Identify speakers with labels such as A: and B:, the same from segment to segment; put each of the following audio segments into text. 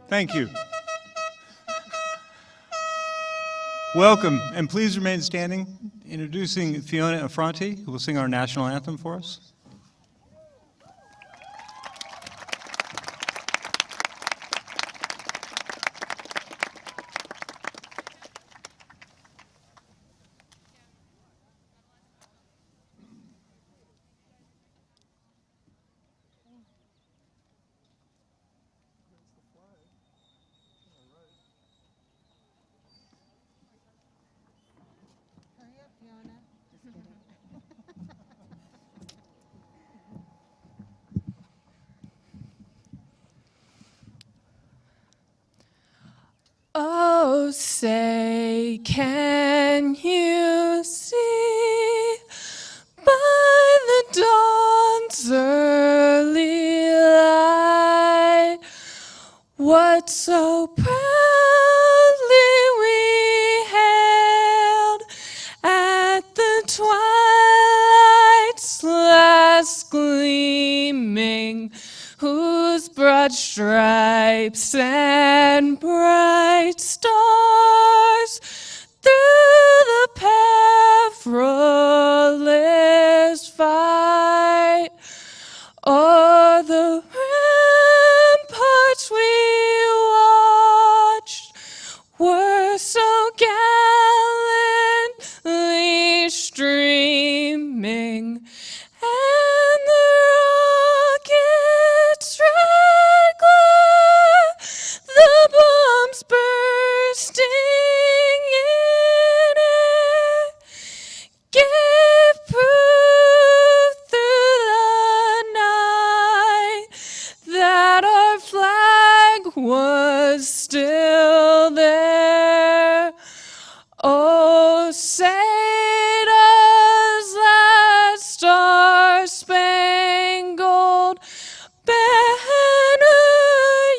A: Thank you. Welcome, and please remain standing. Introducing Fiona Affronti, who will sing our national anthem for us.
B: Oh, say, can you see by the dawn's early light what so proudly we hailed at the twilight's last gleaming, whose broad stripes and bright stars through the perilous fight o'er the ramparts we watched were so gallantly streaming, and the rockets' red glare, the bombs bursting in air, gave proof through the night that our flag was still there. Oh, say does that star-spangled banner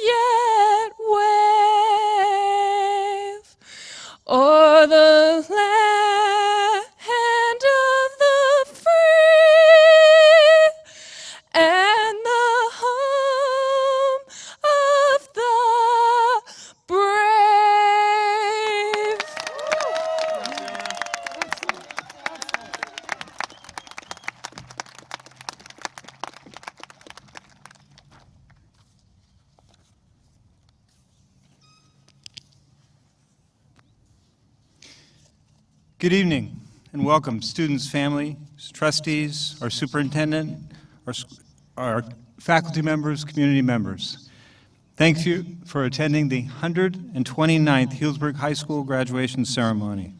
B: yet wave o'er the land of the free and the home of the brave?
A: Good evening and welcome, students, families, trustees, our superintendent, our faculty members, community members. Thank you for attending the 129th Healdsburg High School graduation ceremony.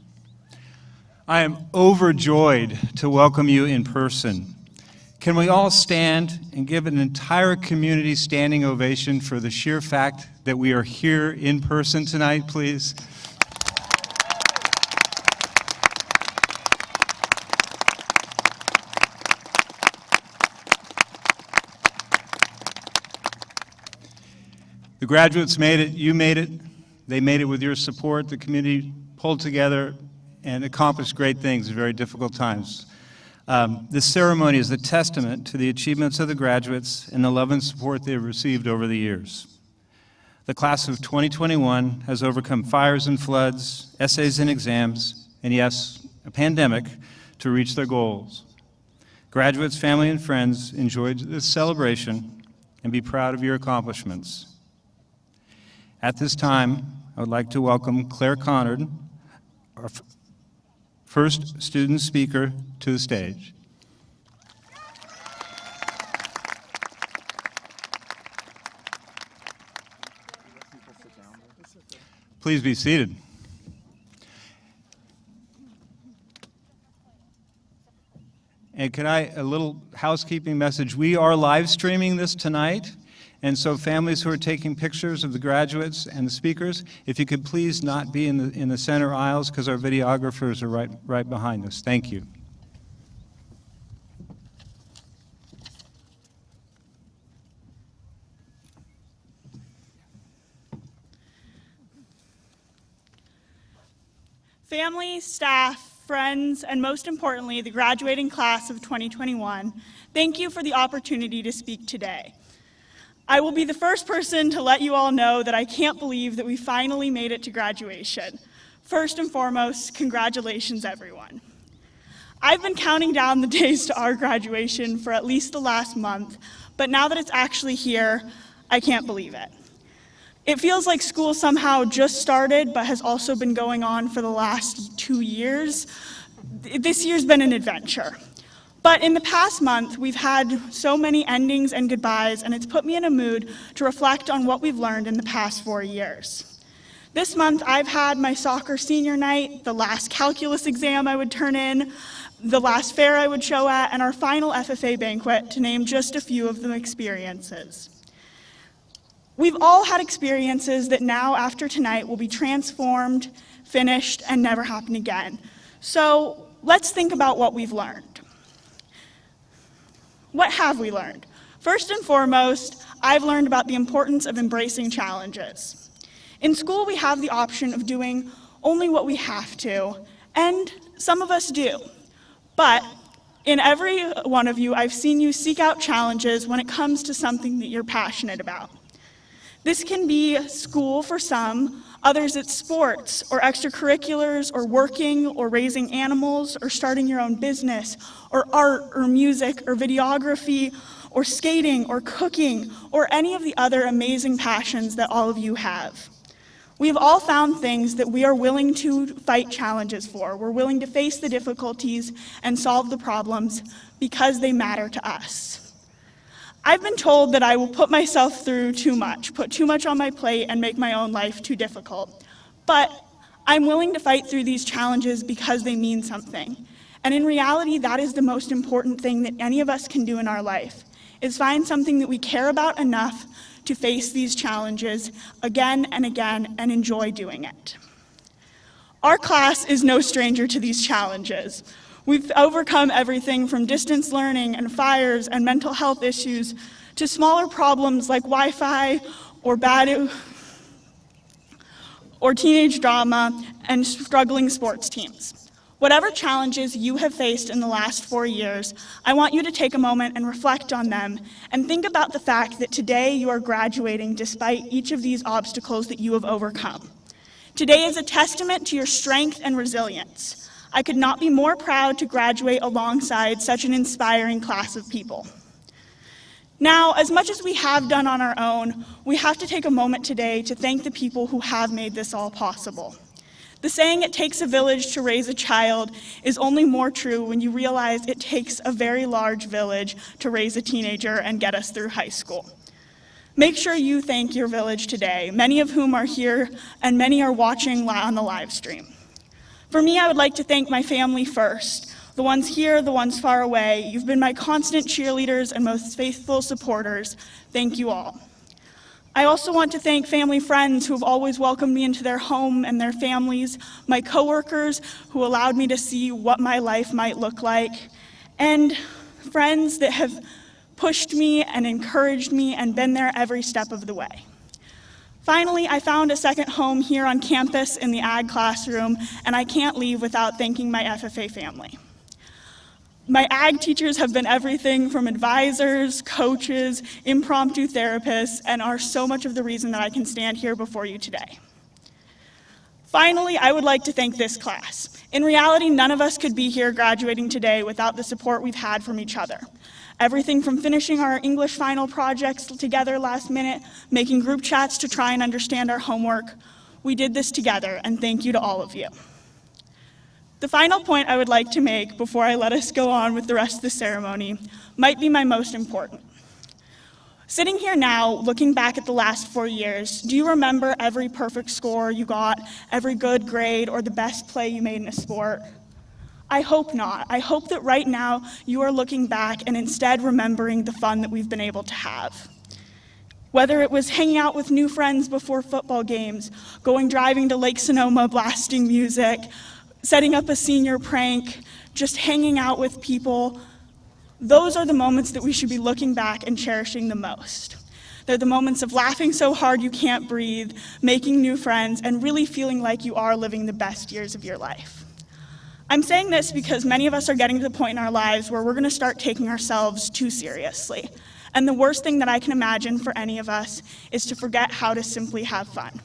A: I am overjoyed to welcome you in person. Can we all stand and give an entire community standing ovation for the sheer fact that we are here in person tonight, please? The graduates made it, you made it, they made it with your support. The community pulled together and accomplished great things in very difficult times. This ceremony is a testament to the achievements of the graduates and the love and support they have received over the years. The class of 2021 has overcome fires and floods, essays and exams, and yes, a pandemic to reach their goals. Graduates, family, and friends enjoyed this celebration and be proud of your accomplishments. At this time, I would like to welcome Claire Connard, our first student speaker, to the stage. Please be seated. And a little housekeeping message. We are live streaming this tonight. And so families who are taking pictures of the graduates and the speakers, if you could please not be in the center aisles because our videographers are right behind us. Thank you.
C: Family, staff, friends, and most importantly, the graduating class of 2021, thank you for the opportunity to speak today. I will be the first person to let you all know that I can't believe that we finally made it to graduation. First and foremost, congratulations, everyone. I've been counting down the days to our graduation for at least the last month, but now that it's actually here, I can't believe it. It feels like school somehow just started, but has also been going on for the last 2 years. This year's been an adventure. But in the past month, we've had so many endings and goodbyes, and it's put me in a mood to reflect on what we've learned in the past 4 years. This month, I've had my soccer senior night, the last calculus exam I would turn in, the last fair I would show at, and our final FFA banquet, to name just a few of the experiences. We've all had experiences that now, after tonight, will be transformed, finished, and never happen again. So let's think about what we've learned. What have we learned? First and foremost, I've learned about the importance of embracing challenges. In school, we have the option of doing only what we have to, and some of us do. But in every one of you, I've seen you seek out challenges when it comes to something that you're passionate about. This can be school for some, others it's sports or extracurriculars or working or raising animals or starting your own business or art or music or videography or skating or cooking or any of the other amazing passions that all of you have. We have all found things that we are willing to fight challenges for. We're willing to face the difficulties and solve the problems because they matter to us. I've been told that I will put myself through too much, put too much on my plate, and make my own life too difficult. But I'm willing to fight through these challenges because they mean something. And in reality, that is the most important thing that any of us can do in our life, is find something that we care about enough to face these challenges again and again and enjoy doing it. Our class is no stranger to these challenges. We've overcome everything from distance learning and fires and mental health issues to smaller problems like Wi-Fi or teenage drama and struggling sports teams. Whatever challenges you have faced in the last 4 years, I want you to take a moment and reflect on them and think about the fact that today you are graduating despite each of these obstacles that you have overcome. Today is a testament to your strength and resilience. I could not be more proud to graduate alongside such an inspiring class of people. Now, as much as we have done on our own, we have to take a moment today to thank the people who have made this all possible. The saying, "It takes a village to raise a child," is only more true when you realize it takes a very large village to raise a teenager and get us through high school. Make sure you thank your village today, many of whom are here and many are watching on the live stream. For me, I would like to thank my family first, the ones here, the ones far away. You've been my constant cheerleaders and most faithful supporters. Thank you all. I also want to thank family friends who have always welcomed me into their home and their families, my coworkers who allowed me to see what my life might look like, and friends that have pushed me and encouraged me and been there every step of the way. Finally, I found a second home here on campus in the ag classroom, and I can't leave without thanking my FFA family. My ag teachers have been everything from advisors, coaches, impromptu therapists, and are so much of the reason that I can stand here before you today. Finally, I would like to thank this class. In reality, none of us could be here graduating today without the support we've had from each other. Everything from finishing our English final projects together last minute, making group chats to try and understand our homework. We did this together, and thank you to all of you. The final point I would like to make before I let us go on with the rest of the ceremony might be my most important. Sitting here now, looking back at the last 4 years, do you remember every perfect score you got, every good grade, or the best play you made in a sport? I hope not. I hope that right now you are looking back and instead remembering the fun that we've been able to have. Whether it was hanging out with new friends before football games, going driving to Lake Sonoma, blasting music, setting up a senior prank, just hanging out with people, those are the moments that we should be looking back and cherishing the most. They're the moments of laughing so hard you can't breathe, making new friends, and really feeling like you are living the best years of your life. I'm saying this because many of us are getting to the point in our lives where we're going to start taking ourselves too seriously. And the worst thing that I can imagine for any of us is to forget how to simply have fun.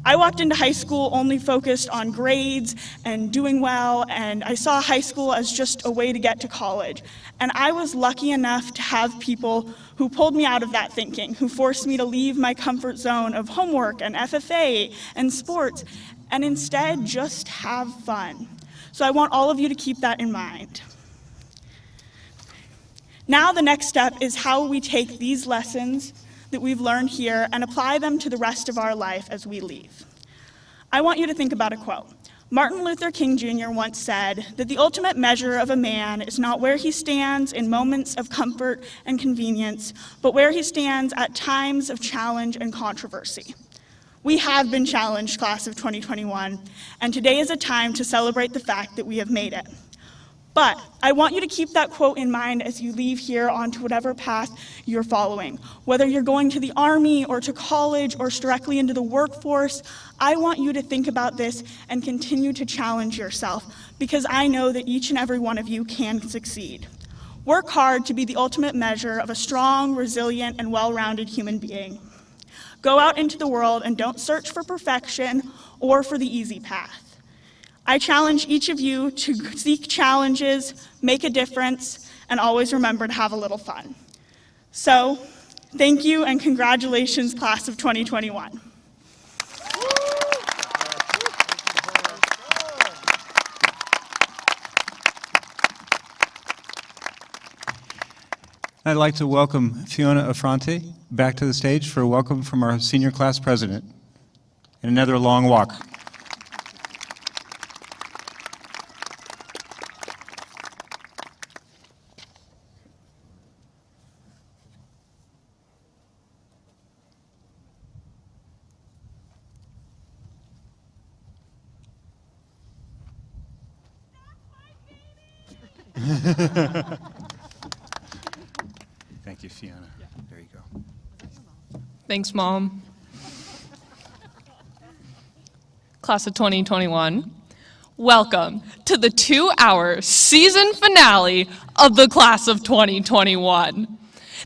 C: I walked into high school only focused on grades and doing well, and I saw high school as just a way to get to college. And I was lucky enough to have people who pulled me out of that thinking, who forced me to leave my comfort zone of homework and FFA and sports, and instead just have fun. So I want all of you to keep that in mind. Now the next step is how we take these lessons that we've learned here and apply them to the rest of our life as we leave. I want you to think about a quote. Martin Luther King Jr. once said that the ultimate measure of a man is not where he stands in moments of comfort and convenience, but where he stands at times of challenge and controversy. We have been challenged, class of 2021, and today is a time to celebrate the fact that we have made it. But I want you to keep that quote in mind as you leave here onto whatever path you're following. Whether you're going to the Army or to college or directly into the workforce, I want you to think about this and continue to challenge yourself, because I know that each and every one of you can succeed. Work hard to be the ultimate measure of a strong, resilient, and well-rounded human being. Go out into the world and don't search for perfection or for the easy path. I challenge each of you to seek challenges, make a difference, and always remember to have a little fun. So, thank you and congratulations, class of 2021.
A: I'd like to welcome Fiona Affronte back to the stage for a welcome from our senior class president and another long walk. Thank you, Fiona. There you go.
B: Thanks, Mom. Class of 2021, welcome to the 2-hour season finale of the class of 2021.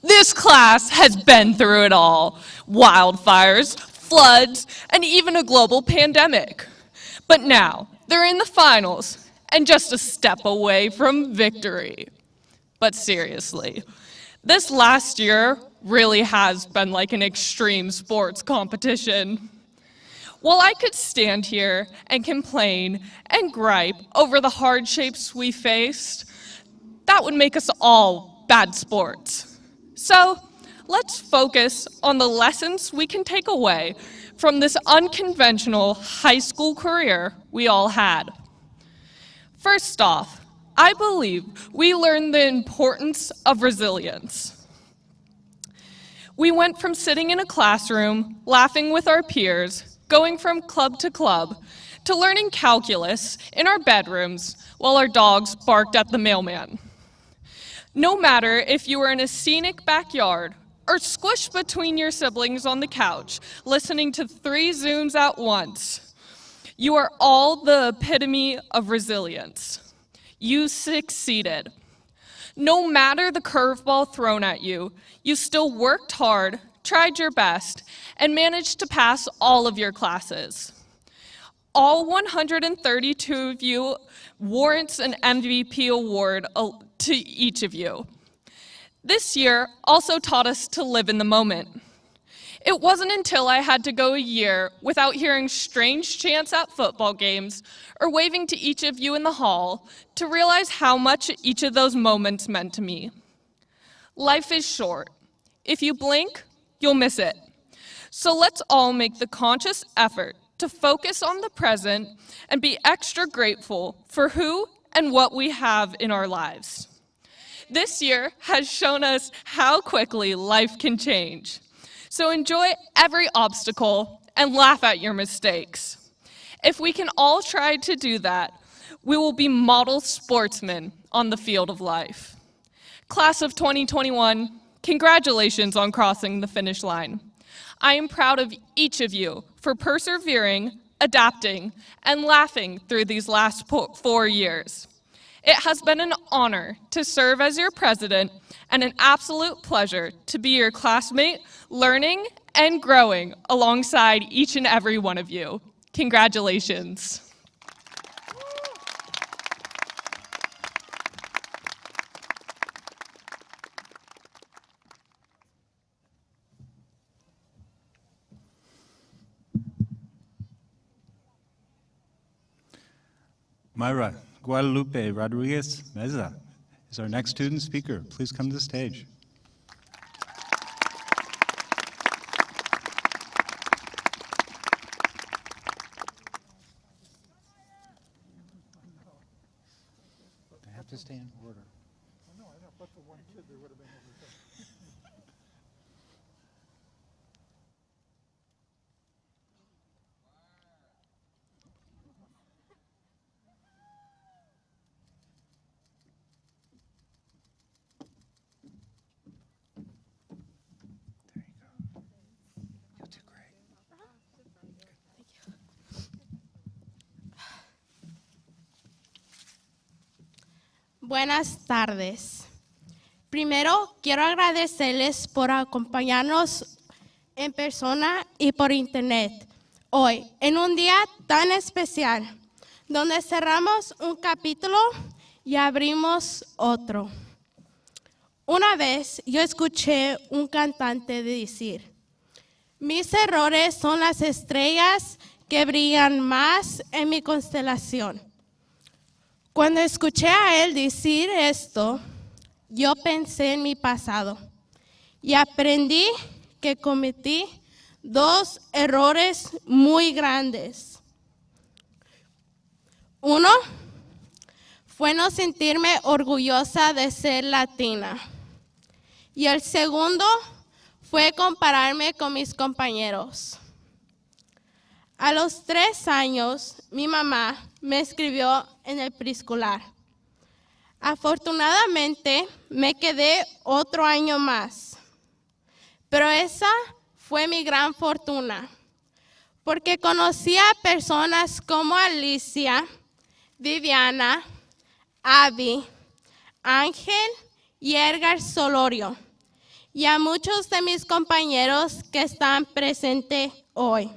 B: This class has been through it all: wildfires, floods, and even a global pandemic. But now, they're in the finals and just a step away from victory. But seriously, this last year really has been like an extreme sports competition. While I could stand here and complain and gripe over the hardships we faced, that would make us all bad sports. So let's focus on the lessons we can take away from this unconventional high school career we all had. First off, I believe we learned the importance of resilience. We went from sitting in a classroom, laughing with our peers, going from club to club, to learning calculus in our bedrooms while our dogs barked at the mailman. No matter if you were in a scenic backyard or squished between your siblings on the couch, listening to 3 Zooms at once, you are all the epitome of resilience. You succeeded. No matter the curveball thrown at you, you still worked hard, tried your best, and managed to pass all of your classes. All 132 of you warrants an MVP award to each of you. This year also taught us to live in the moment. It wasn't until I had to go a year without hearing strange chants at football games or waving to each of you in the hall to realize how much each of those moments meant to me. Life is short. If you blink, you'll miss it. So let's all make the conscious effort to focus on the present and be extra grateful for who and what we have in our lives. This year has shown us how quickly life can change. So enjoy every obstacle and laugh at your mistakes. If we can all try to do that, we will be model sportsmen on the field of life. Class of 2021, congratulations on crossing the finish line. I am proud of each of you for persevering, adapting, and laughing through these last 4 years. It has been an honor to serve as your president and an absolute pleasure to be your classmate, learning and growing alongside each and every one of you. Congratulations.
A: Myra Guadalupe Rodriguez Meza is our next student speaker. Please come to the stage. They have to stay in order. You'll do great.
D: Buenas tardes. Primero, quiero agradecerles por acompañarnos en persona y por internet hoy, en un día tan especial, donde cerramos un capítulo y abrimos otro. Una vez yo escuché un cantante decir: mis errores son las estrellas que brillan más en mi constelación. Cuando escuché a él decir esto, yo pensé en mi pasado y aprendí que cometí 2 errores muy grandes. Uno fue no sentirme orgullosa de ser latina. Y el segundo fue compararme con mis compañeros. A los 3 años, mi mamá me escribió en el preescolar. Afortunadamente, me quedé otro año más. Pero esa fue mi gran fortuna, porque conocí a personas como Alicia, Viviana, Abby, Ángel y Edgar Solorio, y a muchos de mis compañeros que están presentes hoy.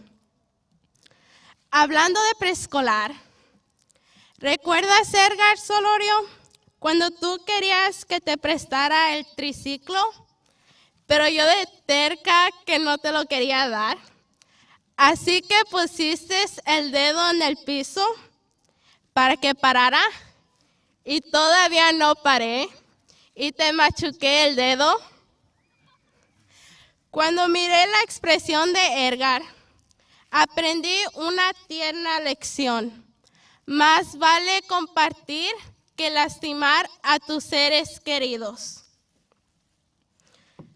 D: Hablando de preescolar, ¿recuerdas, Edgar Solorio, cuando tú querías que te prestara el triciclo, pero yo de terca que no te lo quería dar? Así que pusiste el dedo en el piso para que parara y todavía no paré y te machuqué el dedo. Cuando miré la expresión de Edgar, aprendí una tierna lección. Más vale compartir que lastimar a tus seres queridos.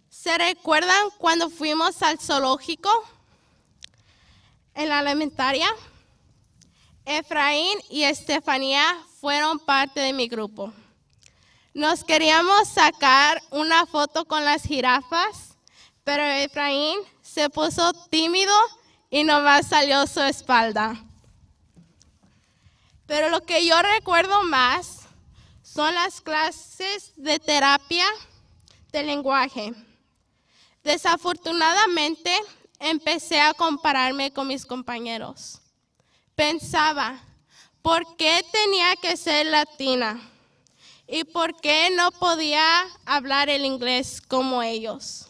D: ¿Se recuerdan cuando fuimos al zoológico? En la elementaria, Efraín y Estefanía fueron parte de mi grupo. Nos queríamos sacar una foto con las jirafas, pero Efraín se puso tímido y nomás salió su espalda. Pero lo que yo recuerdo más son las clases de terapia de lenguaje. Desafortunadamente, empecé a compararme con mis compañeros. Pensaba, ¿por qué tenía que ser latina? ¿Y por qué no podía hablar el inglés como ellos?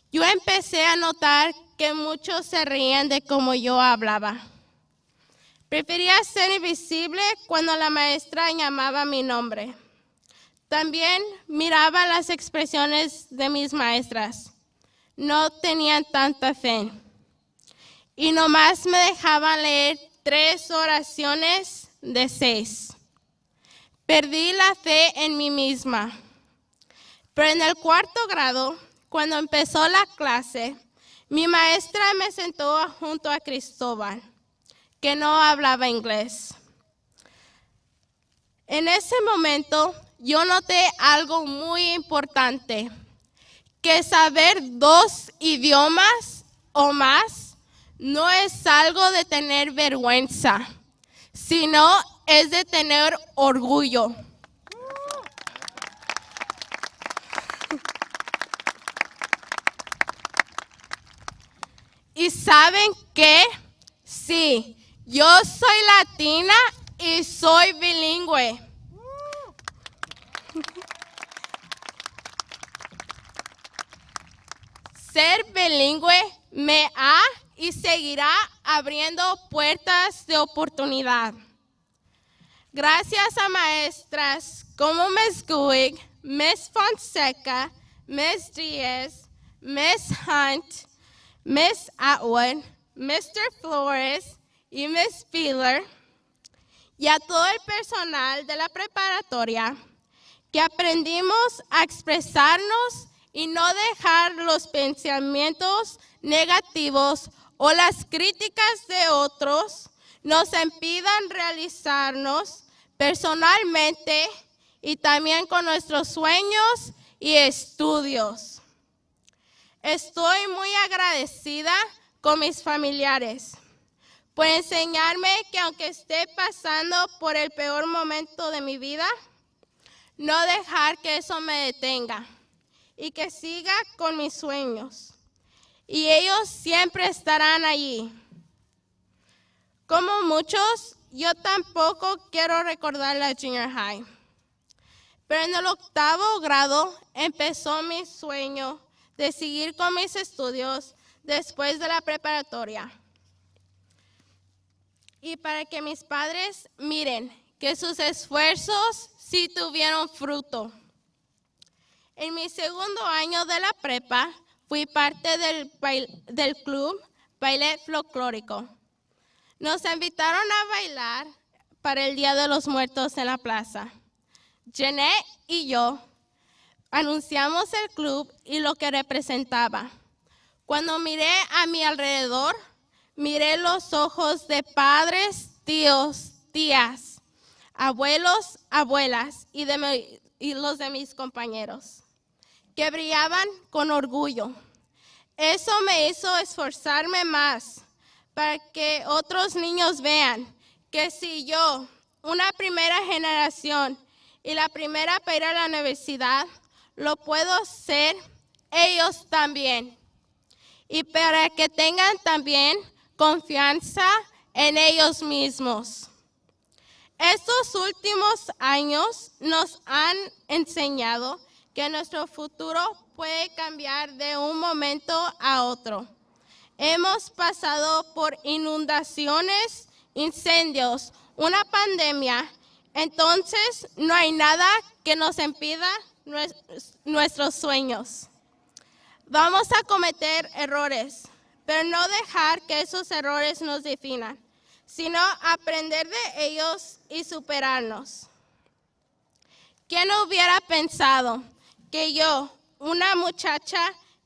D: Yo empecé a notar que muchos se reían de cómo yo hablaba. Prefería ser invisible cuando la maestra llamaba mi nombre. También miraba las expresiones de mis maestras. No tenían tanta fe. Y nomás me dejaban leer 3 oraciones de 6. Perdí la fe en mí misma. Pero en el 4º grado, cuando empezó la clase, mi maestra me sentó junto a Cristóbal, que no hablaba inglés. En ese momento, yo noté algo muy importante, que saber 2 idiomas o más no es algo de tener vergüenza, sino es de tener orgullo. ¿Y saben qué? Sí, yo soy latina y soy bilingüe. Ser bilingüe me ha y seguirá abriendo puertas de oportunidad. Gracias a maestras como Ms. Guig, Ms. Fonseca, Ms. Díaz, Ms. Hunt, Ms. Atwood, Mr. Flores y Ms. Spieler, y a todo el personal de la preparatoria, que aprendimos a expresarnos y no dejar los pensamientos negativos o las críticas de otros nos impidan realizarnos personalmente y también con nuestros sueños y estudios. Estoy muy agradecida con mis familiares por enseñarme que aunque esté pasando por el peor momento de mi vida, no dejar que eso me detenga y que siga con mis sueños. Y ellos siempre estarán allí. Como muchos, yo tampoco quiero recordar la junior high. Pero en el 8º grado empezó mi sueño de seguir con mis estudios después de la preparatoria. Y para que mis padres miren que sus esfuerzos sí tuvieron fruto. En mi 2º año de la prepa, fui parte del club Baile Folclórico. Nos invitaron a bailar para el Día de los Muertos en la plaza. Jeanette y yo anunciamos el club y lo que representaba. Cuando miré a mi alrededor, miré los ojos de padres, tíos, tías, abuelos, abuelas y los de mis compañeros, que brillaban con orgullo. Eso me hizo esforzarme más para que otros niños vean que si yo, una primera generación y la primera para ir a la universidad, lo puedo hacer, ellos también. Y para que tengan también confianza en ellos mismos. Estos últimos años nos han enseñado que nuestro futuro puede cambiar de un momento a otro. Hemos pasado por inundaciones, incendios, una pandemia, entonces no hay nada que nos impida nuestros sueños. Vamos a cometer errores, pero no dejar que esos errores nos definan, sino aprender de ellos y superarnos. ¿Quién hubiera pensado que yo, una muchacha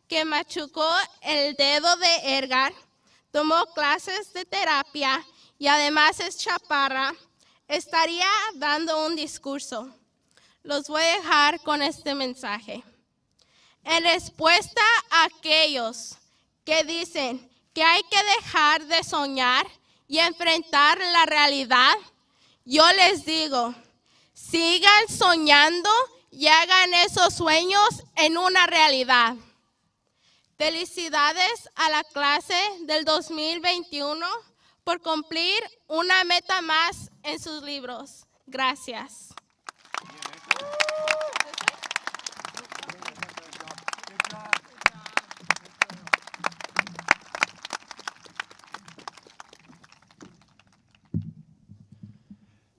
D: que machucó el dedo de Edgar, tomó clases de terapia y además es chaparra, estaría dando un discurso? Los voy a dejar con este mensaje. En respuesta a aquellos que dicen que hay que dejar de soñar y enfrentar la realidad, yo les digo, sigan soñando y hagan esos sueños en una realidad. Felicidades a la clase del 2021 por cumplir una meta más en sus libros. Gracias.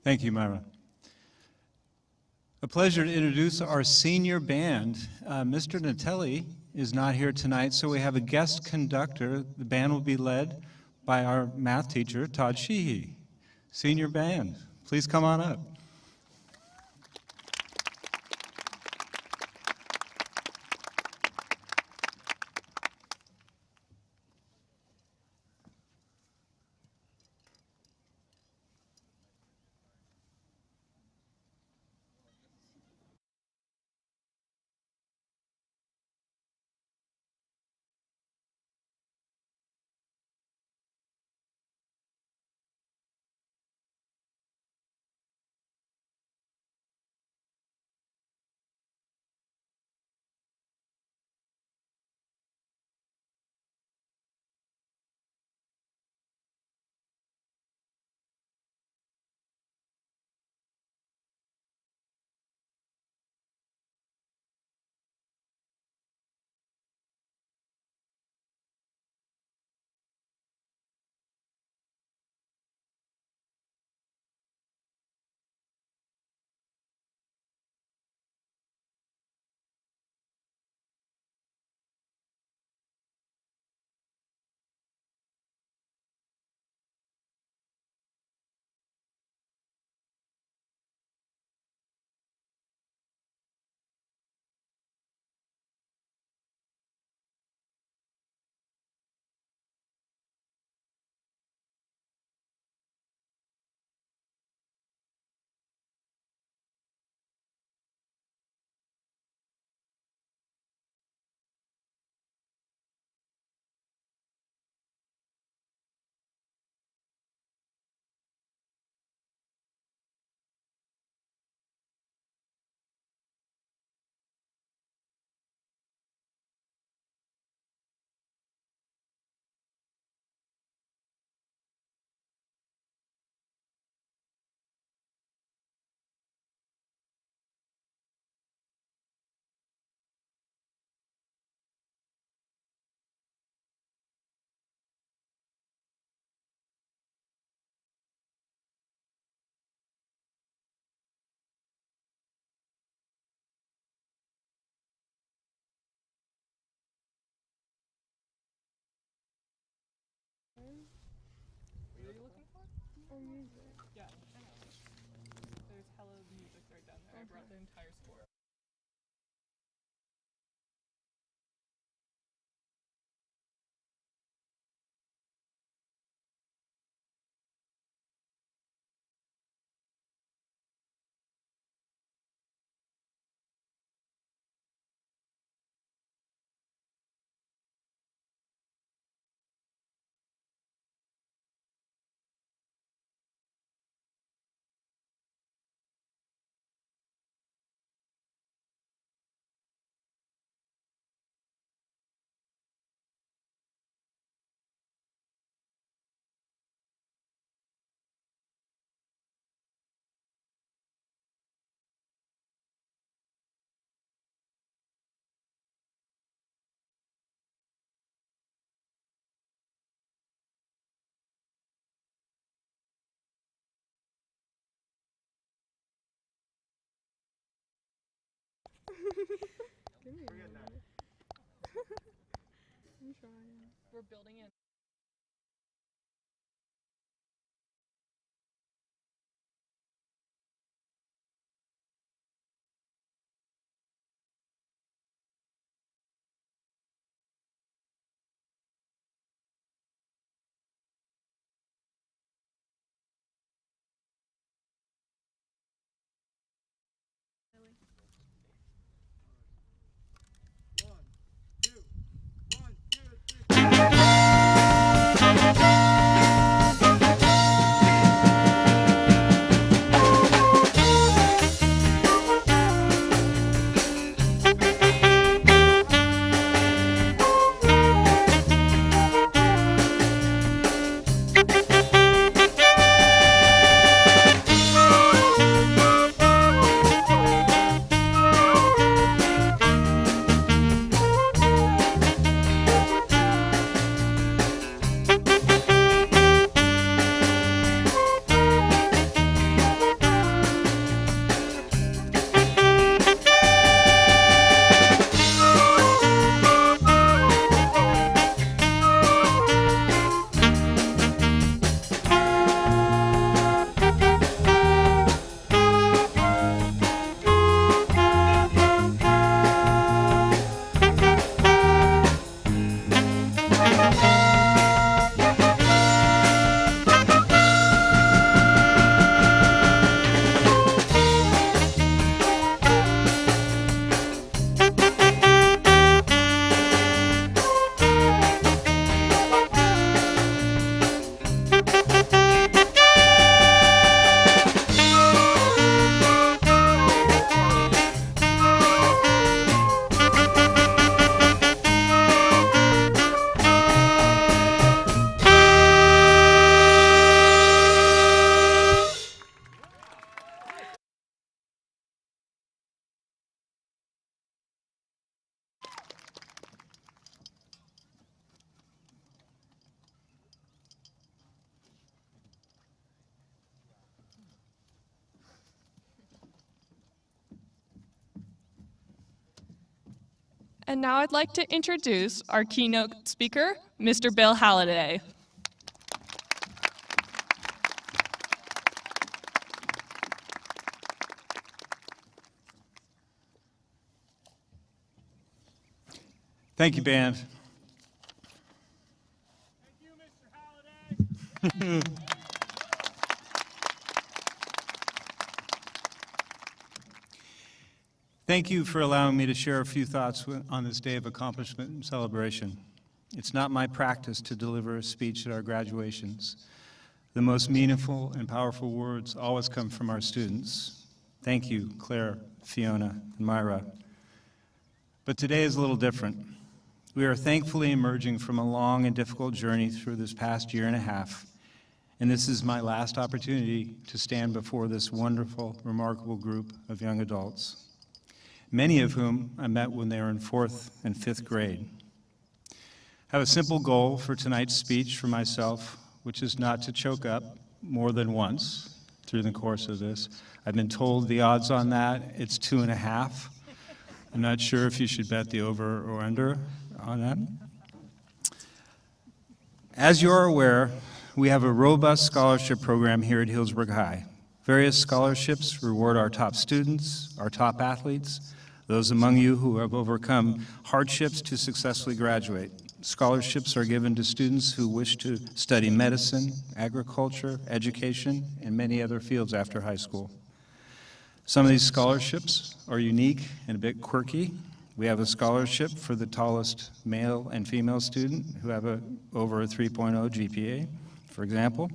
A: Thank you, Myra. A pleasure to introduce our senior band. Mr. Natelli is not here tonight, so we have a guest conductor. The band will be led by our math teacher, Todd Sheehy. Senior band, please come on up.
B: Yeah. There's hella music right down there. I brought the entire score. We're building it. And now I'd like to introduce our keynote speaker, Mr. Bill Halliday.
A: Thank you, band.
E: Thank you, Mr. Halliday.
A: Thank you for allowing me to share a few thoughts on this day of accomplishment and celebration. It's not my practice to deliver a speech at our graduations. The most meaningful and powerful words always come from our students. Thank you, Claire, Fiona, and Myra. But today is a little different. We are thankfully emerging from a long and difficult journey through this past year and a half, and this is my last opportunity to stand before this wonderful, remarkable group of young adults, many of whom I met when they were in 4th and 5th grade. I have a simple goal for tonight's speech for myself, which is not to choke up more than once through the course of this. I've been told the odds on that, it's 2.5. I'm not sure if you should bet the over or under on that. As you're aware, we have a robust scholarship program here at Healdsburg High. Various scholarships reward our top students, our top athletes, those among you who have overcome hardships to successfully graduate. Scholarships are given to students who wish to study medicine, agriculture, education, and many other fields after high school. Some of these scholarships are unique and a bit quirky. We have a scholarship for the tallest male and female student who have over a 3.0 GPA, for example.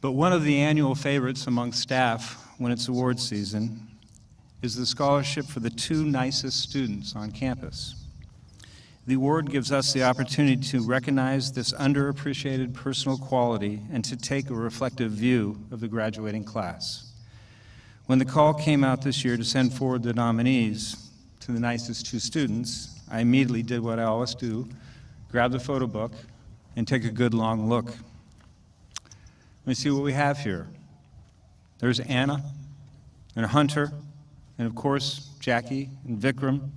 A: But one of the annual favorites among staff when it's award season is the scholarship for the 2 nicest students on campus. The award gives us the opportunity to recognize this underappreciated personal quality and to take a reflective view of the graduating class. When the call came out this year to send forward the nominees to the nicest 2 students, I immediately did what I always do, grab the photo book and take a good long look. Let me see what we have here. There's Anna and Hunter, and of course, Jackie and Vikram.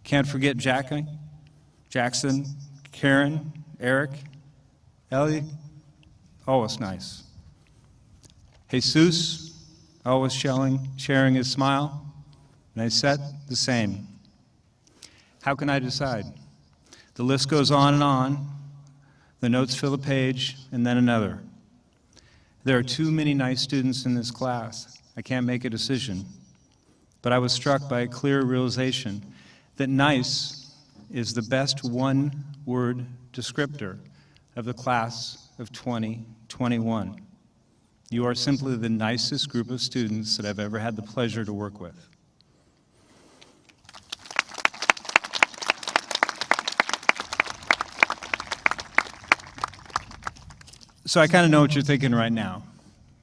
A: Can't forget Jackson, Karen, Eric, Ellie, always nice. Jesus, always sharing his smile, and I said the same. How can I decide? The list goes on and on. The notes fill a page, and then another. There are too many nice students in this class. I can't make a decision. But I was struck by a clear realization that nice is the best one-word descriptor of the class of 2021. You are simply the nicest group of students that I've ever had the pleasure to work with. So I kind of know what you're thinking right now.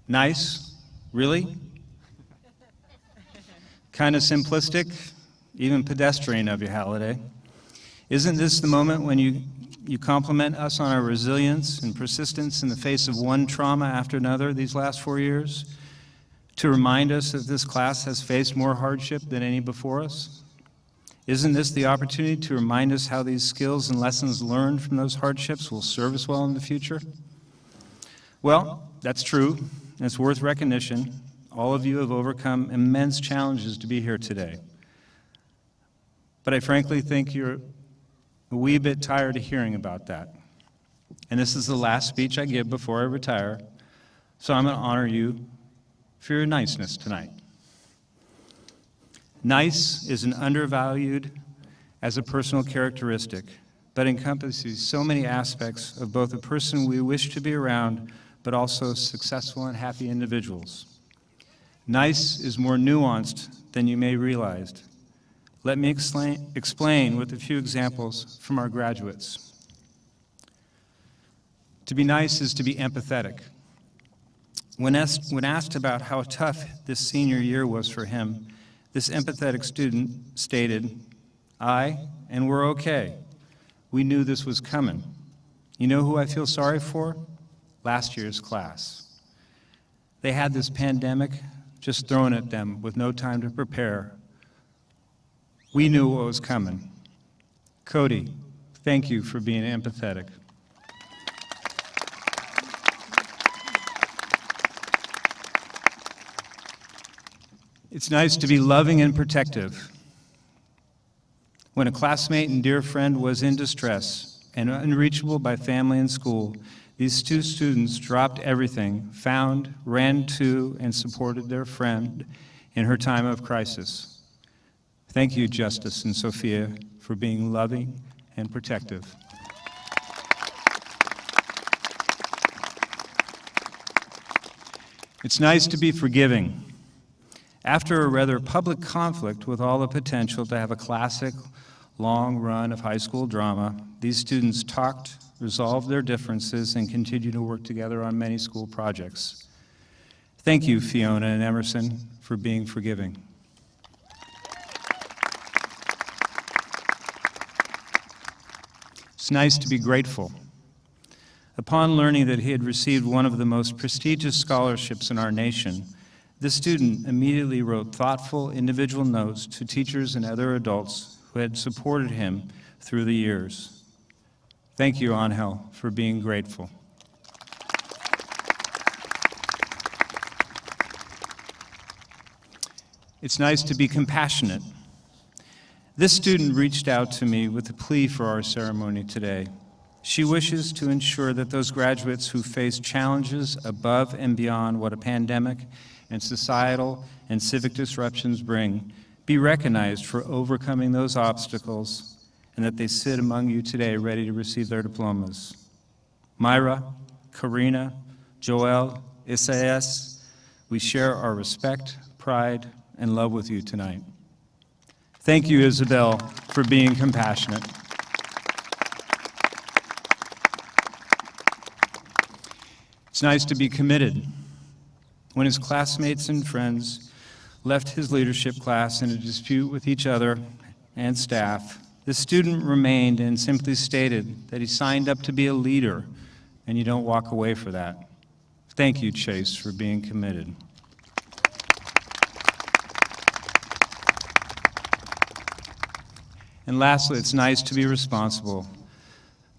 A: Nice? Really? Kind of simplistic, even pedestrian of you, Halliday. Isn't this the moment when you compliment us on our resilience and persistence in the face of one trauma after another these last 4 years? To remind us that this class has faced more hardship than any before us? Isn't this the opportunity to remind us how these skills and lessons learned from those hardships will serve us well in the future? Well, that's true, and it's worth recognition. All of you have overcome immense challenges to be here today. But I frankly think you're a wee bit tired of hearing about that. And this is the last speech I give before I retire, so I'm going to honor you for your niceness tonight. Nice is an undervalued as a personal characteristic, but encompasses so many aspects of both a person we wish to be around, but also successful and happy individuals. Nice is more nuanced than you may realize. Let me explain with a few examples from our graduates. To be nice is to be empathetic. When asked about how tough this senior year was for him, this empathetic student stated, and we're okay. We knew this was coming. You know who I feel sorry for? Last year's class. They had this pandemic just thrown at them with no time to prepare. We knew what was coming. Cody, thank you for being empathetic. It's nice to be loving and protective. When a classmate and dear friend was in distress and unreachable by family and school, these 2 students dropped everything, found, ran to, and supported their friend in her time of crisis. Thank you, Justice and Sophia, for being loving and protective. It's nice to be forgiving. After a rather public conflict with all the potential to have a classic long run of high school drama, these students talked, resolved their differences, and continued to work together on many school projects. Thank you, Fiona and Emerson, for being forgiving. It's nice to be grateful. Upon learning that he had received one of the most prestigious scholarships in our nation, this student immediately wrote thoughtful individual notes to teachers and other adults who had supported him through the years. Thank you, Angel, for being grateful. It's nice to be compassionate. This student reached out to me with a plea for our ceremony today. She wishes to ensure that those graduates who face challenges above and beyond what a pandemic and societal and civic disruptions bring be recognized for overcoming those obstacles, and that they sit among you today ready to receive their diplomas. Myra, Karina, Joel, Isaias, we share our respect, pride, and love with you tonight. Thank you, Isabel, for being compassionate. It's nice to be committed. When his classmates and friends left his leadership class in a dispute with each other and staff, the student remained and simply stated that he signed up to be a leader, and you don't walk away for that. Thank you, Chase, for being committed. And lastly, it's nice to be responsible.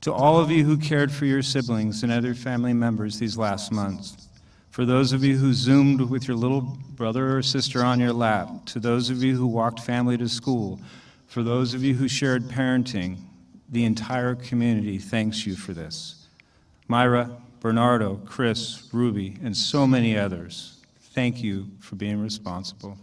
A: To all of you who cared for your siblings and other family members these last months, for those of you who Zoomed with your little brother or sister on your lap, to those of you who walked family to school, for those of you who shared parenting, the entire community thanks you for this. Myra, Bernardo, Chris, Ruby, and so many others, thank you for being responsible.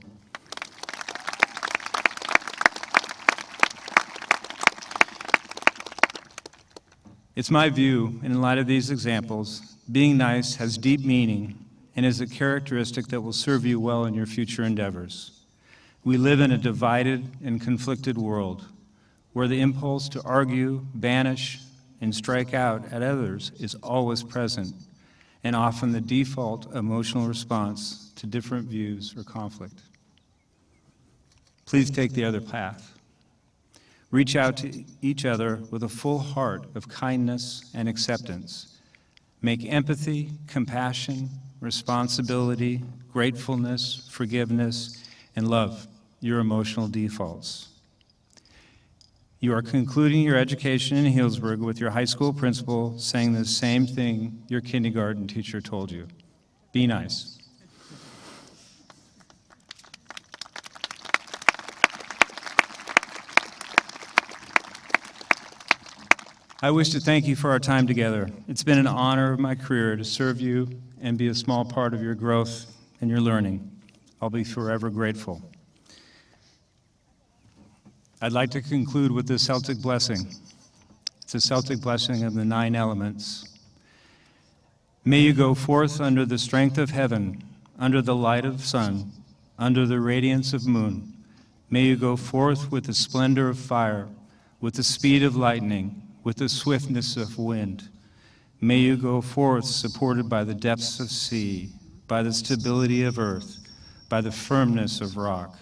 A: It's my view, and in light of these examples, being nice has deep meaning and is a characteristic that will serve you well in your future endeavors. We live in a divided and conflicted world where the impulse to argue, banish, and strike out at others is always present, and often the default emotional response to different views or conflict. Please take the other path. Reach out to each other with a full heart of kindness and acceptance. Make empathy, compassion, responsibility, gratefulness, forgiveness, and love your emotional defaults. You are concluding your education in Healdsburg with your high school principal saying the same thing your kindergarten teacher told you. Be nice. I wish to thank you for our time together. It's been an honor of my career to serve you and be a small part of your growth and your learning. I'll be forever grateful. I'd like to conclude with this Celtic blessing. It's a Celtic blessing of the 9 elements. May you go forth under the strength of heaven, under the light of sun, under the radiance of moon. May you go forth with the splendor of fire, with the speed of lightning, with the swiftness of wind. May you go forth supported by the depths of sea, by the stability of earth, by the firmness of rock.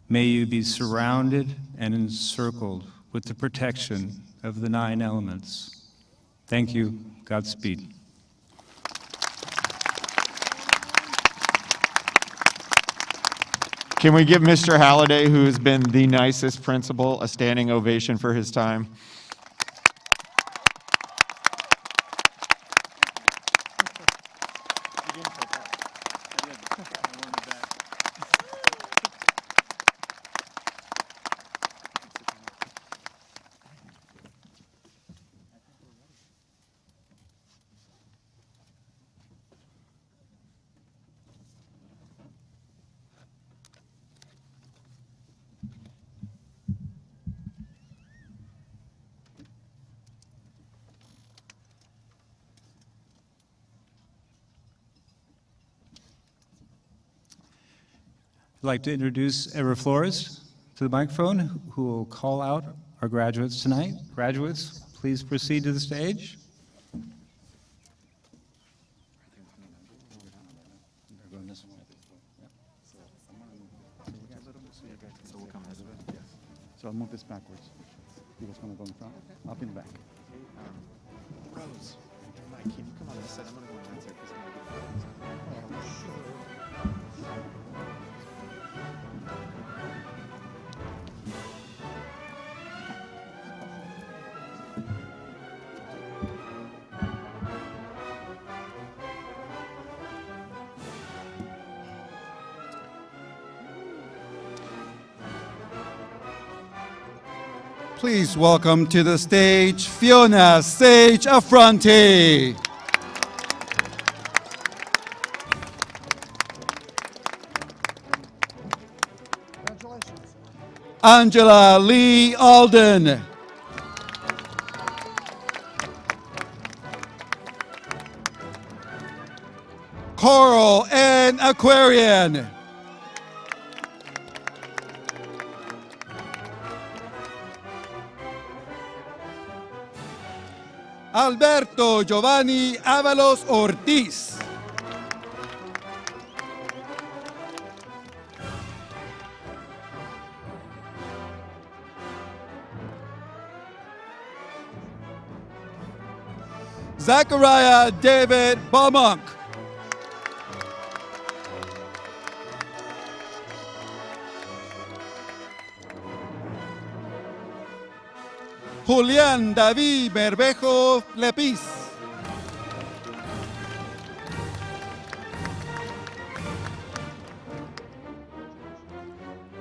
A: May you be surrounded and encircled with the protection of the 9 elements. Thank you. Godspeed.
F: Can we give Mr. Halliday, who has been the nicest principal, a standing ovation for his time?
A: I'd like to introduce Ever Flores to the microphone, who will call out our graduates tonight. Graduates, please proceed to the stage.
G: So I'll move this backwards. You guys want to go in front? I'll be in the back.
F: Rose, Mike, can you come on this side? I'm going to go on that side because I'm going to
G: Please welcome to the stage Fiona Sage Affronti. Angela Lee Alden. Coral N. Aquarian. Alberto Giovanni Avalos Ortiz. Zachariah David Baumunk. Julián David Berbejo Lepis.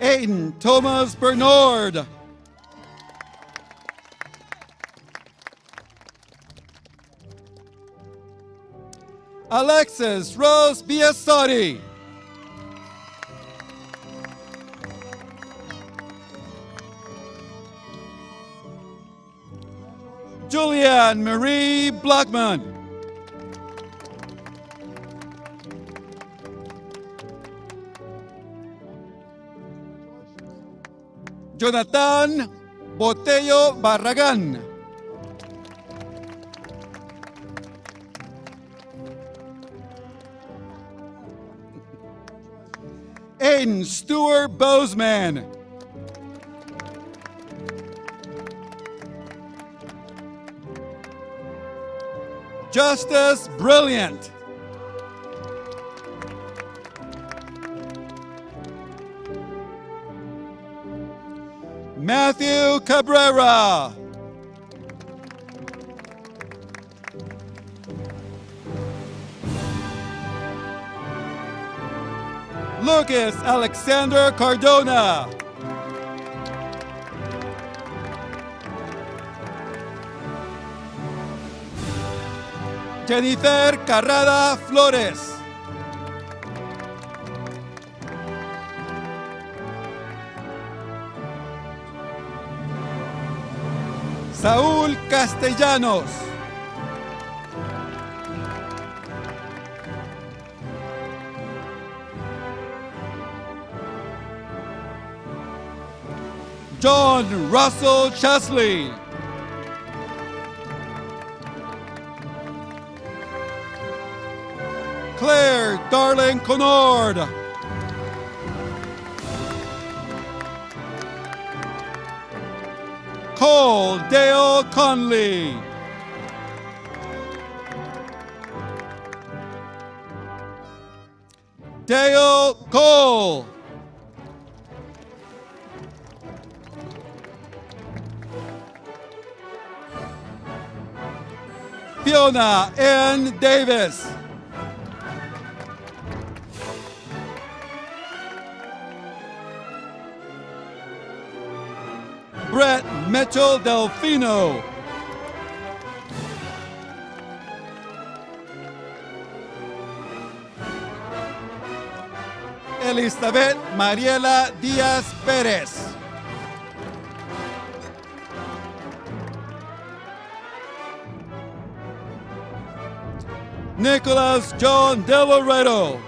G: Aiden Thomas Bernard. Alexis Rose Biasotti. Julianne Marie Blackman. Jonathan Botello Barragán. Aiden Stewart Bozeman. Justice Brilliant. Matthew Cabrera. Lucas Alexander Cardona. Jennifer Carrada Flores. Saúl Castellanos. John Russell Chesley. Claire Darling Connord. Cole Dale Conley. Dale Cole. Fiona N. Davis. Brett Mitchell Delfino. Elizabeth Mariela Díaz Pérez. Nicholas John De Loreto.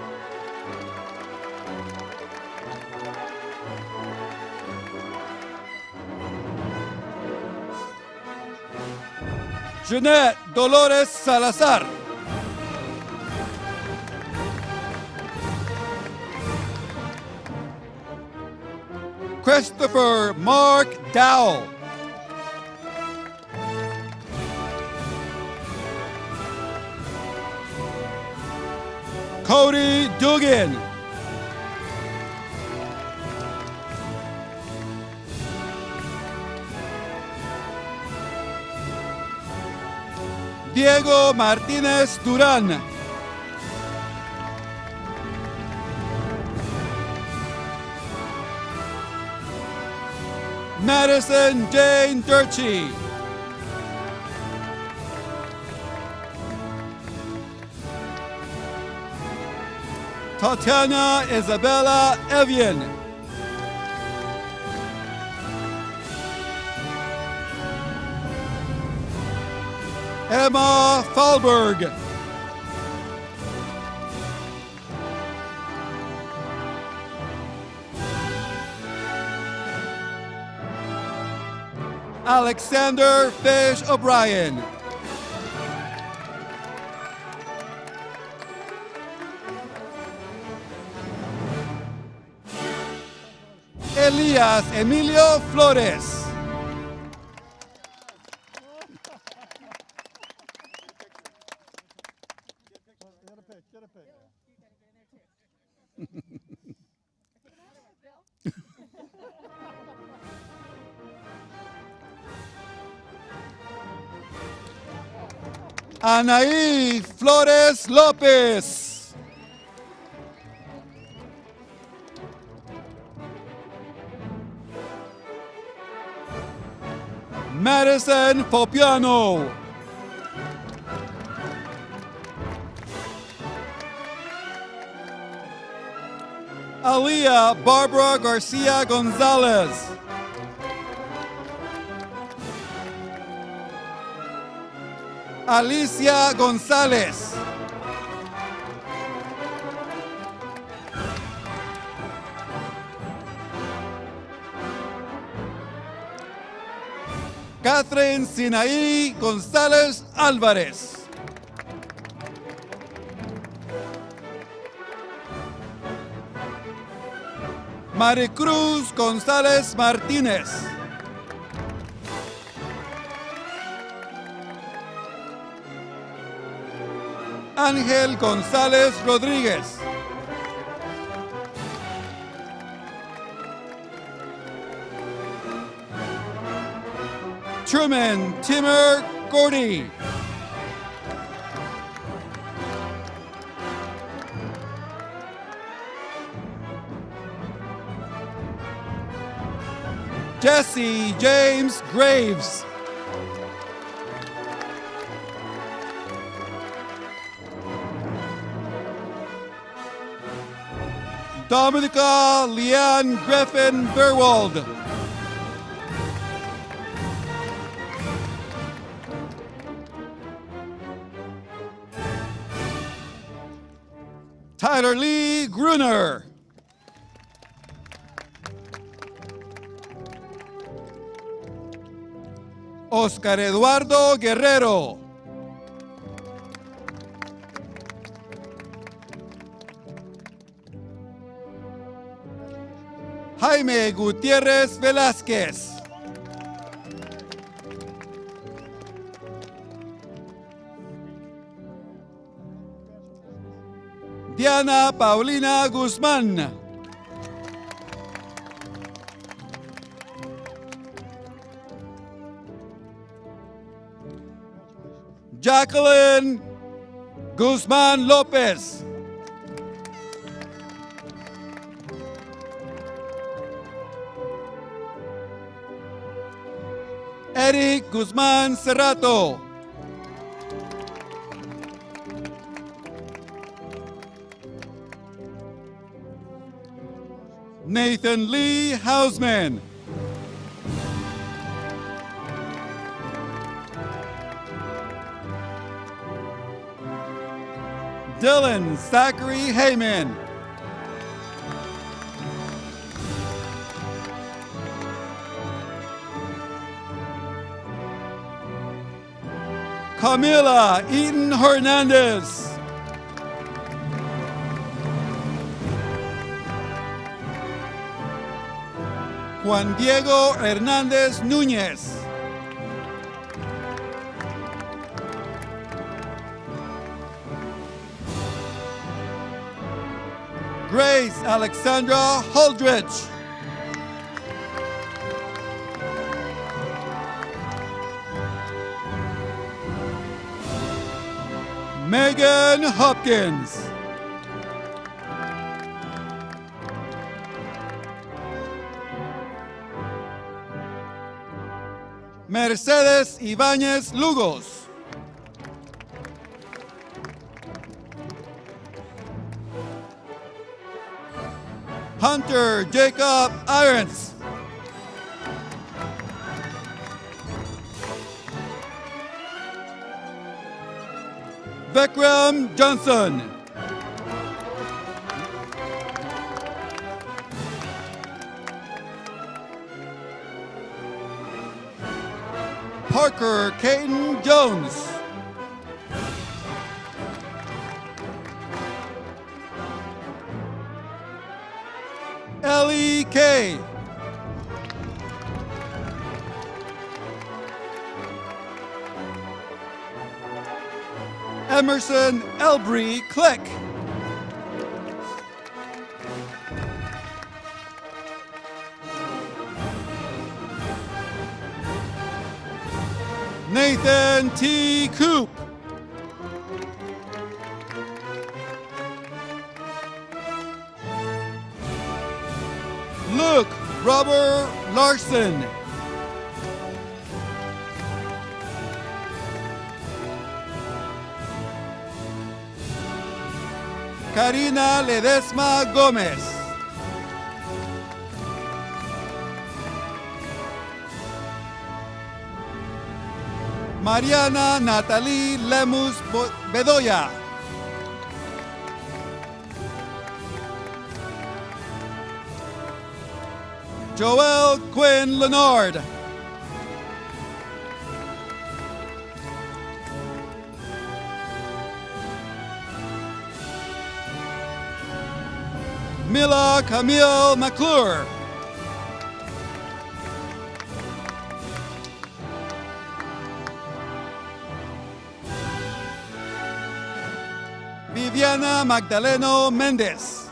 G: Jeanette Dolores Salazar. Christopher Mark Dowell. Cody Dugan. Diego Martínez Durán. Madison Jane Durchie. Tatiana Isabella Evian. Emma Falberg. Alexander Fish O'Brien. Elias Emilio Flores. Anaí Flores López. Madison Popiano. Aliyah Barbara Garcia Gonzalez. Alicia Gonzalez. Catherine Sinaí González Álvarez. Maricruz González Martínez. Ángel González Rodríguez. Truman Timur Gordy. Jesse James Graves. Dominica Leanne Griffin Berwald. Tyler Lee Gruner. Oscar Eduardo Guerrero. Jaime Gutiérrez Velázquez. Diana Paulina Guzmán. Jacqueline Guzmán López. Eric Guzmán Cerrato. Nathan Lee Hausman. Dylan Zachary Heyman. Camila Eaton Hernandez. Juan Diego Hernández Núñez. Grace Alexandra Holdridge. Megan Hopkins. Mercedes Ibáñez Lugos. Hunter Jacob Irons. Vikram Johnson. Parker Caton Jones. Ellie Kay. Emerson Elbrey Click. Nathan T. Coop. Luke Robert Larson. Karina Ledesma Gómez. Mariana Natalie Lemus Bedoya. Joel Quinn Leonard. Mila Camille McClure. Viviana Magdaleno Méndez.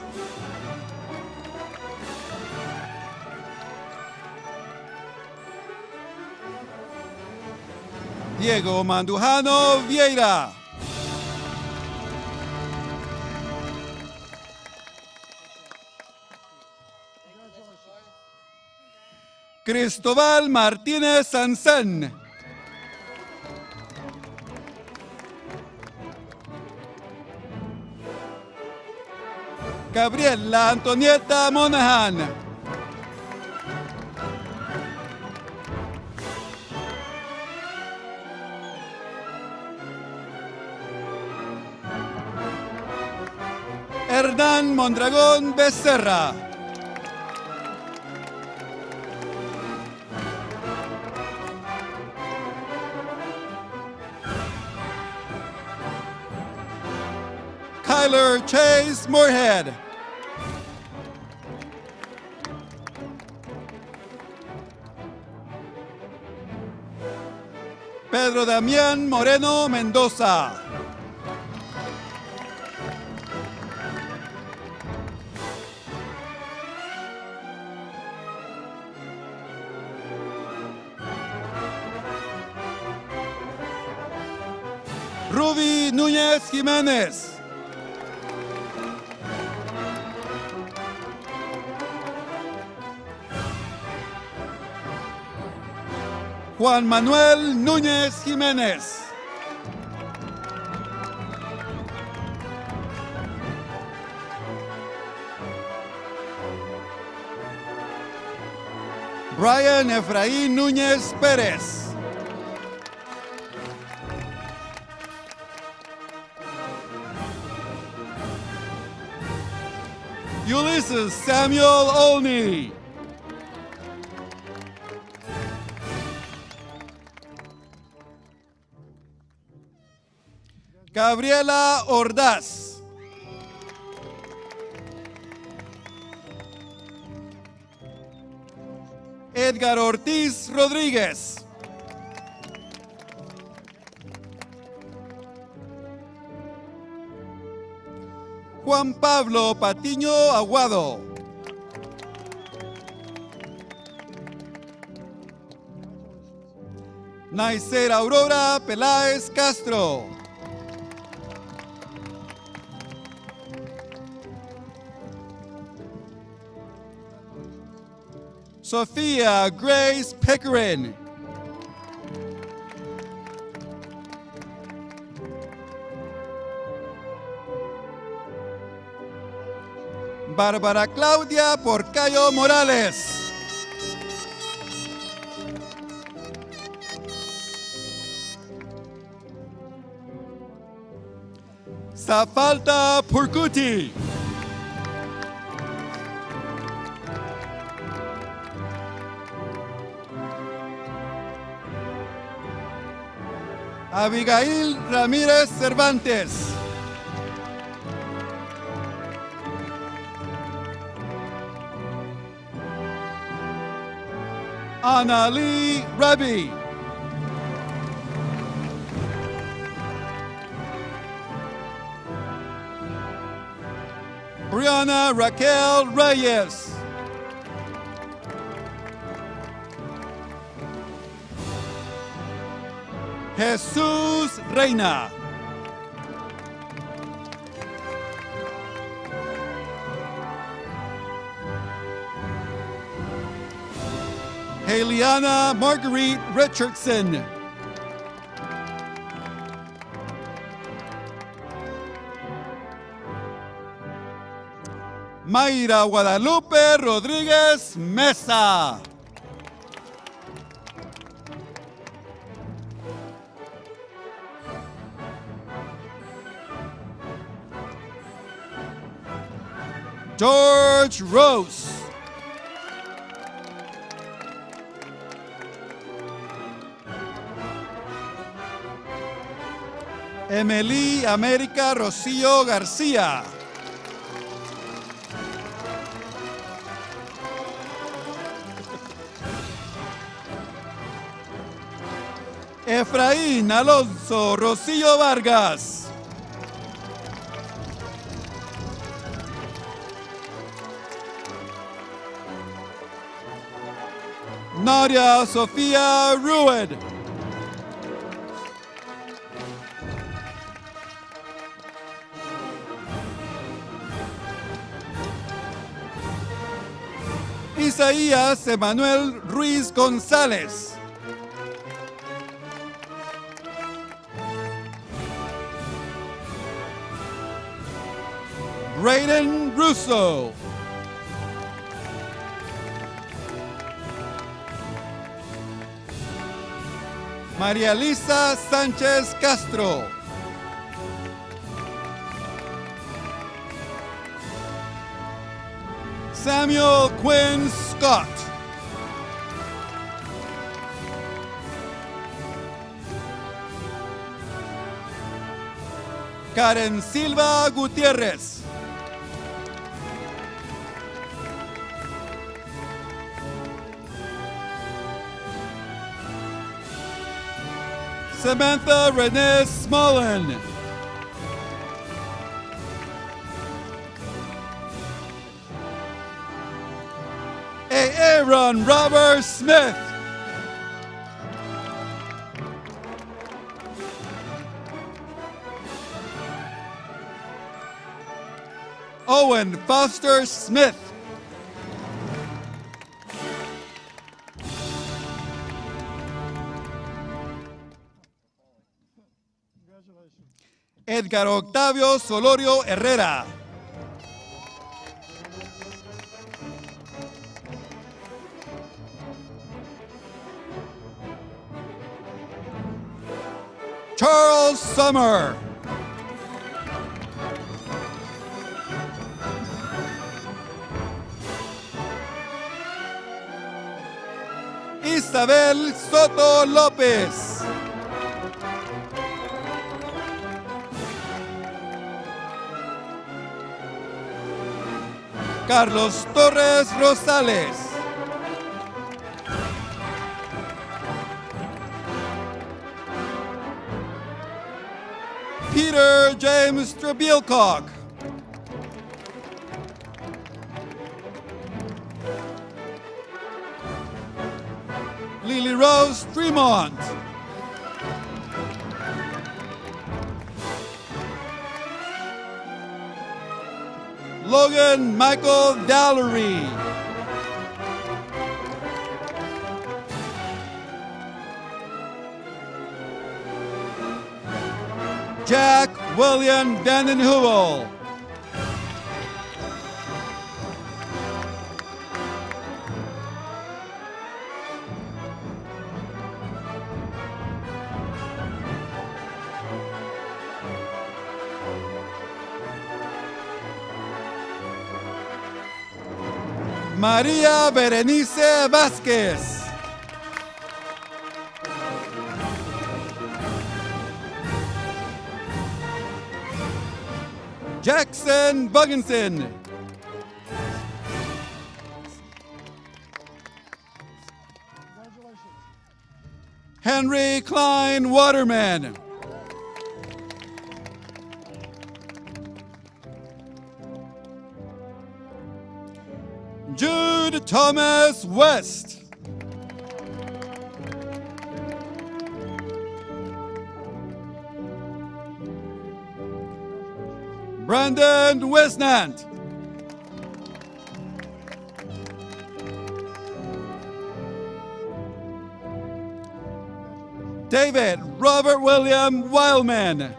G: Diego Mandujano Vieira. Cristóbal Martínez Sansen. Gabriela Antonieta Monahan. Hernán Mondragón Becerra. Kyler Chase Moorhead. Pedro Damián Moreno Mendoza. Ruby Núñez Jiménez. Juan Manuel Núñez Jiménez. Brian Efraín Núñez Pérez. Ulysses Samuel Olney. Gabriela Ordaz. Edgar Ortiz Rodríguez. Juan Pablo Patiño Aguado. Naicer Aurora Peláez Castro. Sofía Grace Pickering. Bárbara Claudia Porcayo Morales. Safalta Purkuti. Abigail Ramírez Cervantes. Anali Rabi. Brianna Raquel Reyes. Jesús Reina. Heliana Marguerite Richardson. Mayra Guadalupe Rodríguez Mesa. George Rose. Emily América Rocío García. Efraín Alonso Rocío Vargas. Nadia Sofía Rued. Isaías Emanuel Ruiz González. Brayden Russo. María Lisa Sánchez Castro. Samuel Quinn Scott. Karen Silva Gutiérrez. Samantha Renee Smolin. Aaron Robert Smith. Owen Foster Smith. Edgar Octavio Solorio Herrera. Charles Summer. Isabel Soto López. Carlos Torres Rosales. Peter James Trebilcock. Lily Rose Tremont. Logan Michael Dallery. Jack William Vandenhuvel. Maria Berenice Vasquez. Jackson Bugginson. Henry Klein Waterman. Jude Thomas West. Brandon Wisnant. David Robert William Wildman.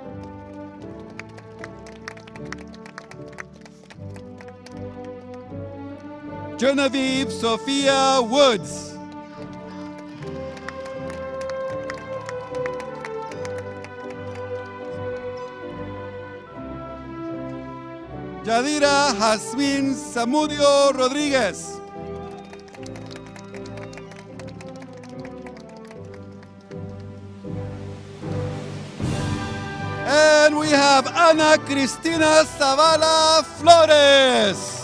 G: Genevieve Sophia Woods. Yadira Jasmine Zamudio Rodriguez. And we have Ana Cristina Zavala Flores.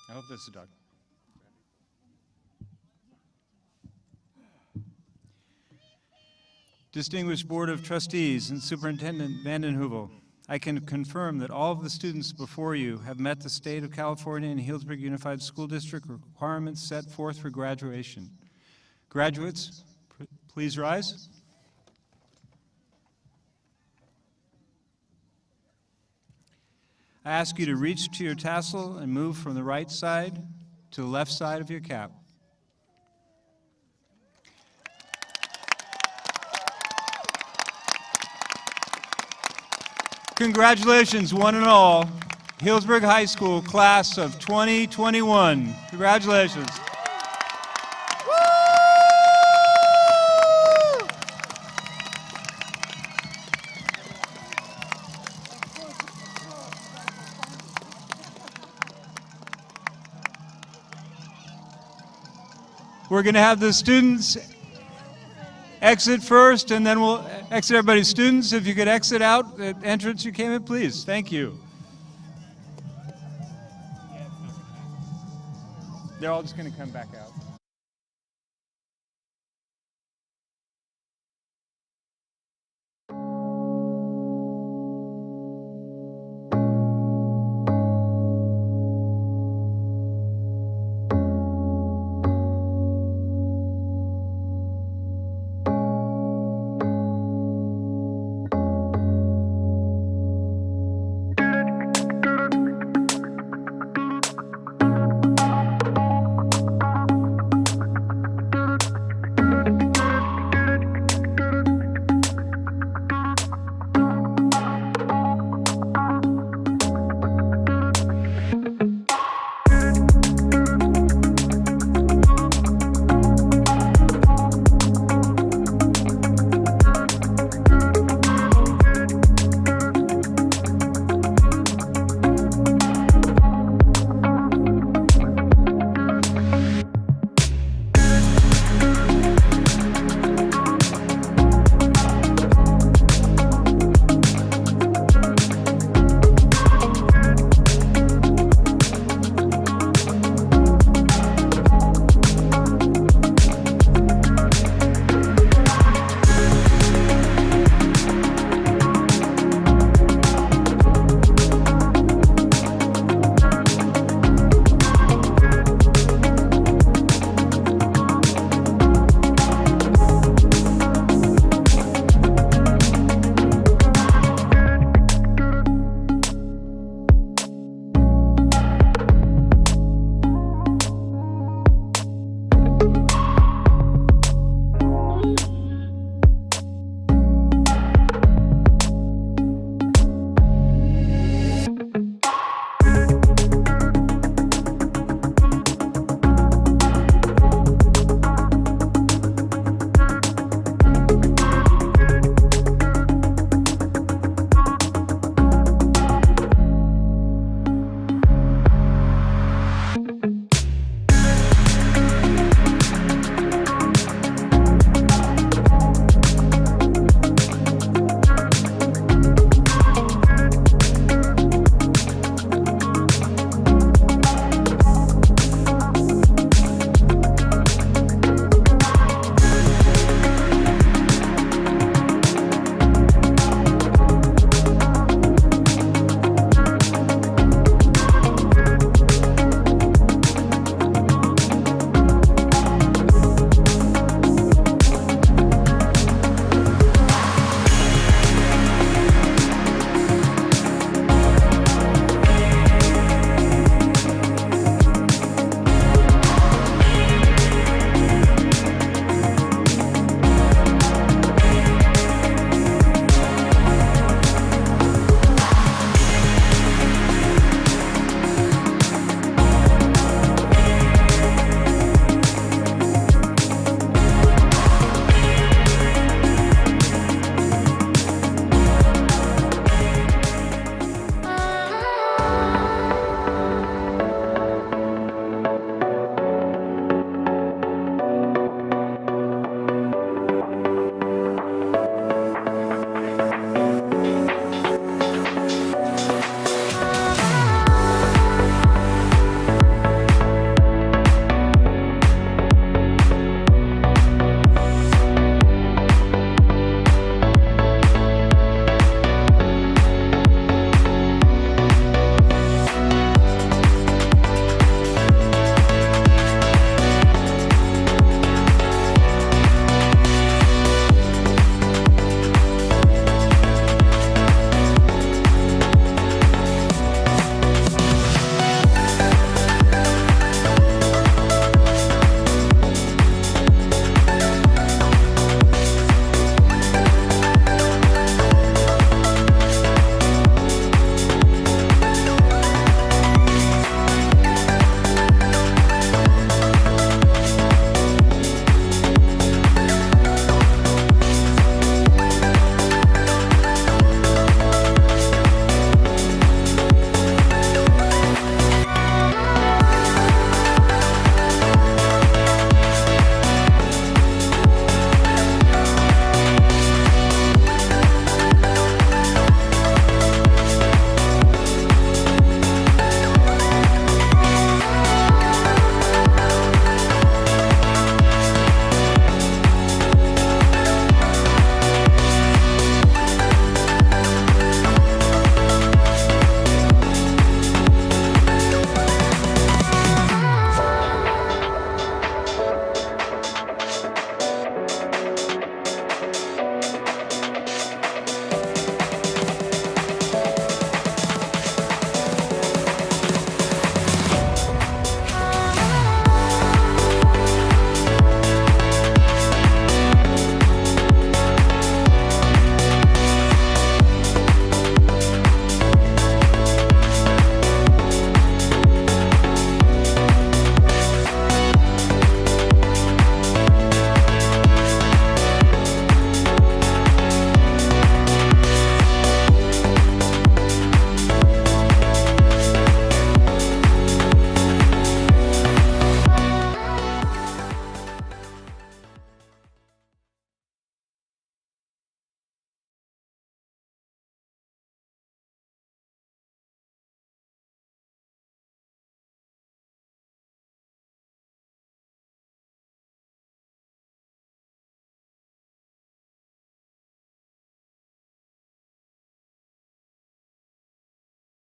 A: I hope this is Doug. Distinguished Board of Trustees and Superintendent Vanden Heuvel, I can confirm that all of the students before you have met the State of California and Healdsburg Unified School District requirements set forth for graduation. Graduates, please rise. I ask you to reach to your tassel and move from the right side to the left side of your cap. Congratulations, one and all, Healdsburg High School class of 2021. Congratulations. We're going to have the students exit first, and then we'll exit everybody's students. If you could exit out the entrance you came in, please. Thank you. They're all just going to come back out.